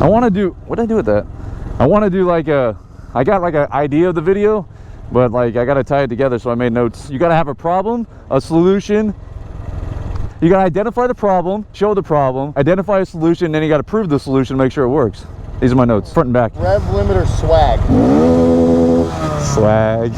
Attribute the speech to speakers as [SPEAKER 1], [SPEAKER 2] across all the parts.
[SPEAKER 1] I want to do, what did I do with that? I want to do like I got like an idea of the video, but like I got to tie it together, so I made notes. You got to have a problem, a solution. You got to identify the problem, show the problem, identify a solution, then you got to prove the solution to make sure it works. These are my notes, front and back.
[SPEAKER 2] Rev limiter swag.
[SPEAKER 1] Swag.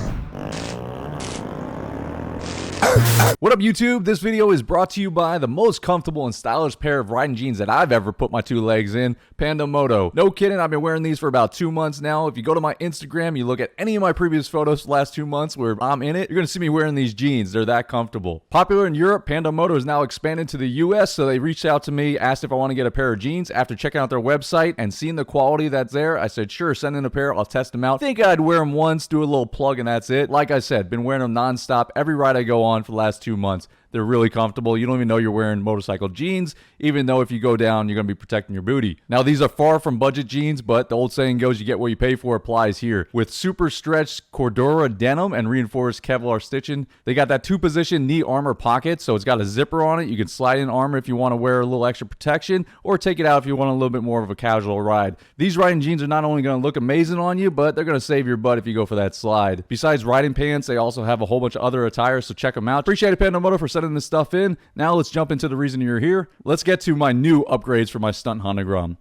[SPEAKER 3] What up, YouTube? This video is brought to you by the most comfortable and stylish pair of riding jeans that I've ever put my two legs in, Pando Moto. No kidding, I've been wearing these for about 2 months now. If you go to my Instagram, you look at any of my previous photos the last 2 months where I'm in it, you're gonna see me wearing these jeans. They're that comfortable. Popular in Europe, Pando Moto is now expanded to the US, so they reached out to me, asked if I want to get a pair of jeans. After checking out their website and seeing the quality that's there, I said, sure, send in a pair, I'll test them out. Think I'd wear them once, do a little plug, and that's it. Like I said, been wearing them non-stop every ride I go on for the last 2 months. They're really comfortable. You don't even know you're wearing motorcycle jeans, even though if you go down, you're going to be protecting your booty. Now, these are far from budget jeans, but the old saying goes, you get what you pay for applies here. With super stretched Cordura denim and reinforced Kevlar stitching, they got that 2-position knee armor pocket, so it's got a zipper on it. You can slide in armor if you want to wear a little extra protection, or take it out if you want a little bit more of a casual ride. These riding jeans are not only going to look amazing on you, but they're going to save your butt if you go for that slide. Besides riding pants, they also have a whole bunch of other attire, so check them out. Appreciate it, Pando Moto, for sending this stuff in. Now let's jump into the reason you're here. Let's get to my new upgrades for my stunt Honda Grom.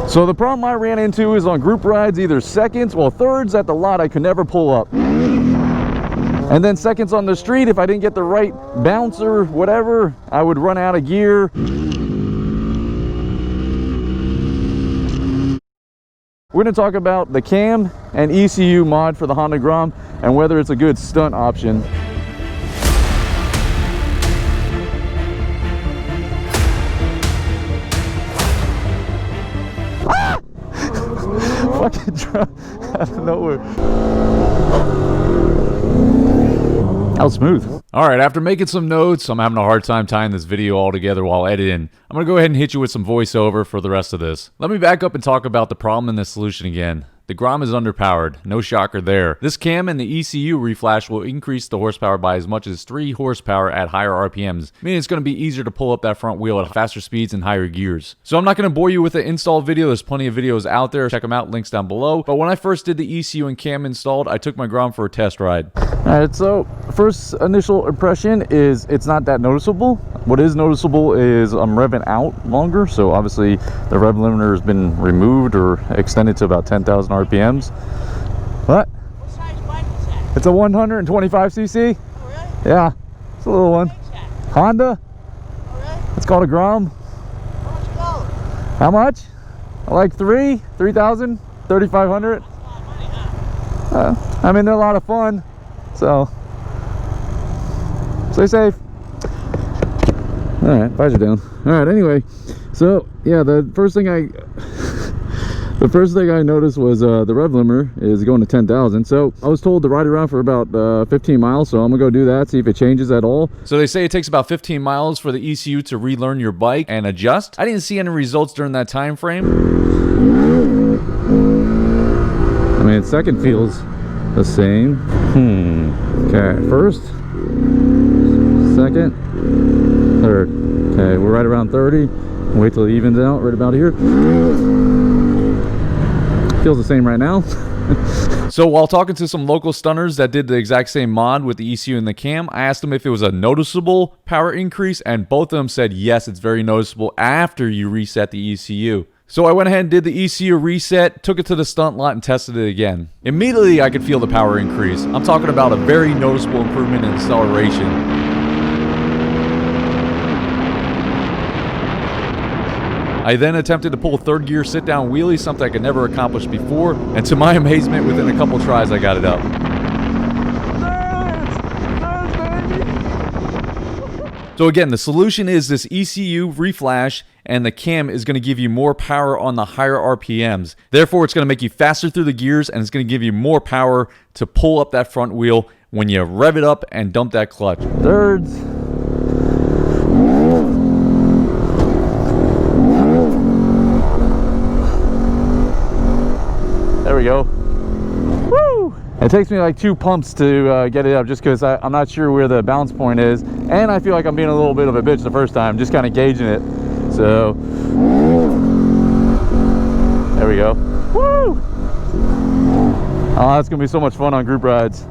[SPEAKER 1] So the problem I ran into is on group rides, either seconds, well, thirds at the lot I could never pull up. And then seconds on the street, if I didn't get the right bounce or whatever, I would run out of gear. We're going to talk about the cam and ECU mod for the Honda Grom and whether it's a good stunt option. Fucking drop out of nowhere. That was smooth.
[SPEAKER 3] Alright, after making some notes, I'm having a hard time tying this video all together while editing. I'm going to go ahead and hit you with some voiceover for the rest of this. Let me back up and talk about the problem and the solution again. The Grom is underpowered, no shocker there. This cam and the ECU reflash will increase the horsepower by as much as 3 horsepower at higher RPMs, meaning it's going to be easier to pull up that front wheel at faster speeds and higher gears. So I'm not going to bore you with the install video, there's plenty of videos out there, check them out, links down below. But when I first did the ECU and cam installed, I took my Grom for a test ride.
[SPEAKER 1] Alright, so first initial impression is it's not that noticeable. What is noticeable is I'm revving out longer, so obviously the rev limiter has been removed or extended to about 10,000 RPMs. What?
[SPEAKER 4] What size bike is that?
[SPEAKER 1] It's a 125cc.
[SPEAKER 4] Oh, really?
[SPEAKER 1] Yeah, it's a little one.
[SPEAKER 4] What's that?
[SPEAKER 1] Honda.
[SPEAKER 4] Oh, really?
[SPEAKER 1] It's called a Grom.
[SPEAKER 4] How much you go?
[SPEAKER 1] How much? Like 3,000, 3,500.
[SPEAKER 4] That's a lot of money, huh?
[SPEAKER 1] I mean, they're a lot of fun, so stay safe. All right, visor down. All right, anyway, so yeah, the first thing I noticed was the rev limiter is going to 10,000. So I was told to ride around for about 15 miles, so I'm gonna go do that, see if it changes at all.
[SPEAKER 3] So they say it takes about 15 miles for the ECU to relearn your bike and adjust. I didn't see any results during that time frame.
[SPEAKER 1] I mean, second feels the same. Okay, first, second, third. Okay, we're right around 30. Wait till it evens out right about here. Feels the same right now.
[SPEAKER 3] So while talking to some local stunners that did the exact same mod with the ECU and the cam, I asked them if it was a noticeable power increase, and both of them said yes, it's very noticeable after you reset the ECU. So I went ahead and did the ECU reset, took it to the stunt lot and tested it again. Immediately I could feel the power increase. I'm talking about a very noticeable improvement in acceleration. I then attempted to pull a third gear sit down wheelie, something I could never accomplish before, and to my amazement, within a couple tries I got it up. So again, the solution is this ECU reflash, and the cam is going to give you more power on the higher RPMs. Therefore, it's going to make you faster through the gears, and it's going to give you more power to pull up that front wheel when you rev it up and dump that clutch.
[SPEAKER 1] Thirds. There we go. Woo! It takes me like 2 pumps to get it up, just because I'm not sure where the balance point is, and I feel like I'm being a little bit of a bitch the first time, just kind of gauging it. So There we go. Woo! Oh, that's gonna be so much fun on group rides.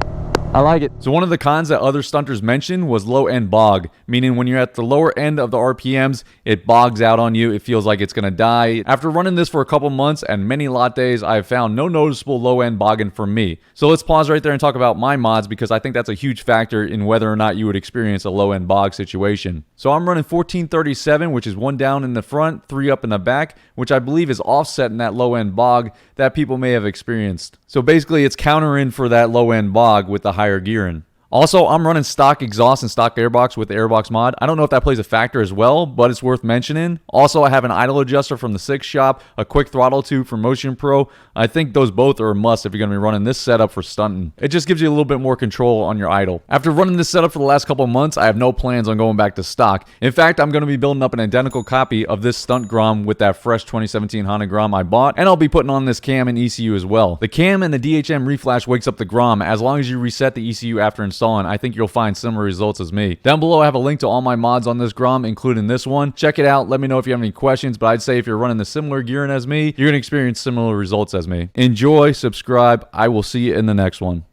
[SPEAKER 1] I like it.
[SPEAKER 3] So one of the cons that other stunters mentioned was low end bog, meaning when you're at the lower end of the RPMs, it bogs out on you. It feels like it's gonna die. After running this for a couple months and many lot days, I've found no noticeable low end bogging for me. So let's pause right there and talk about my mods, because I think that's a huge factor in whether or not you would experience a low end bog situation. So I'm running 1437, which is 1 down in the front, 3 up in the back, which I believe is offsetting that low end bog that people may have experienced. So basically it's countering for that low end bog with the higher gearing. Also, I'm running stock exhaust and stock airbox with the airbox mod. I don't know if that plays a factor as well, but it's worth mentioning. Also, I have an idle adjuster from the 6 shop, a quick throttle tube from Motion Pro. I think those both are a must if you're going to be running this setup for stunting. It just gives you a little bit more control on your idle. After running this setup for the last couple of months, I have no plans on going back to stock. In fact, I'm going to be building up an identical copy of this stunt Grom with that fresh 2017 Honda Grom I bought, and I'll be putting on this cam and ECU as well. The cam and the DHM reflash wakes up the Grom. As long as you reset the ECU after installing, I think you'll find similar results as me. Down below I have a link to all my mods on this Grom, including this one. Check it out. Let me know if you have any questions, but I'd say if you're running the similar gearing as me, you're going to experience similar results as me. Enjoy, subscribe. I will see you in the next one.